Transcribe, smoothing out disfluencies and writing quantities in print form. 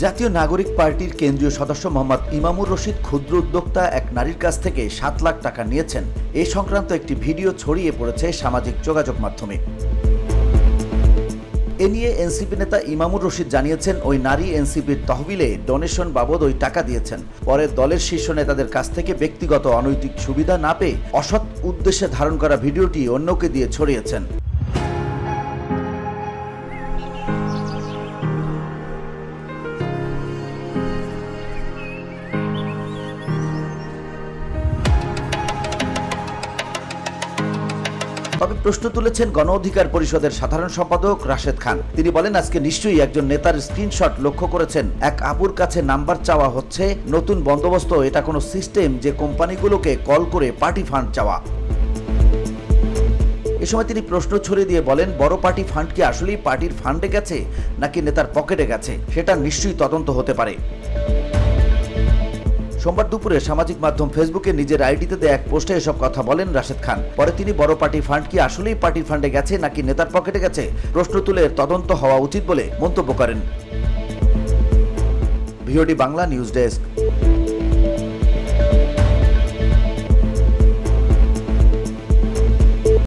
জাতীয় নাগরিক পার্টির কেন্দ্রীয় সদস্য মোহাম্মদ ইমামুর রশিদ ক্ষুদ্র উদ্যোক্তা এক নারীর কাছ থেকে ৭ লাখ টাকা নিয়েছেন এই সংক্রান্ত একটি ভিডিও ছড়িয়ে পড়েছে সামাজিক যোগাযোগ মাধ্যমে। এ নিয়ে এনসিপি নেতা ইমামুর রশিদ জানিয়েছেন, ওই নারী এনসিপির তহবিলে ডোনেশন বাবদ ওই টাকা দিয়েছেন। পরে দলের শীর্ষ নেতাদের কাছ থেকে ব্যক্তিগত অনৈতিক সুবিধা না পেয়ে অসৎ উদ্দেশ্যে ধারণ করা ভিডিওটি অন্যকে দিয়ে ছড়িয়েছেন। তবে প্রশ্ন তুলেছেন গণ অধিকার পরিষদের সাধারণ সম্পাদক রাশেদ খান। তিনি বলেন, আজকে নিশ্চয়ই একজন নেতার স্ক্রিনশট লক্ষ্য করেছেন। এক আপুর কাছে নাম্বার চাওয়া হচ্ছে নতুন বন্দোবস্ত, এটা কোনো সিস্টেম যে কোম্পানিগুলোকে কল করে পার্টি ফান্ড চাওয়া। এ সময় তিনি প্রশ্ন ছড়িয়ে দিয়ে বলেন, বড় পার্টি ফান্ড কি আসলেই পার্টির ফান্ডে গেছে নাকি নেতার পকেটে গেছে, সেটা নিশ্চয়ই তদন্ত হতে পারে। সোমবার দুপুরে সামাজিক মাধ্যম ফেসবুকে নিজের আইডিতে দেয়া এক পোস্টে এসব কথা বলেন রাশেদ খান। পরে তিনি বড় পার্টি ফান্ড কি আসলেই পার্টির ফান্ডে গেছে নাকি নেতার পকেটে গেছে প্রশ্ন তুলে তদন্ত হওয়া উচিত বলে মন্তব্য করেন। VOD Bangla news desk.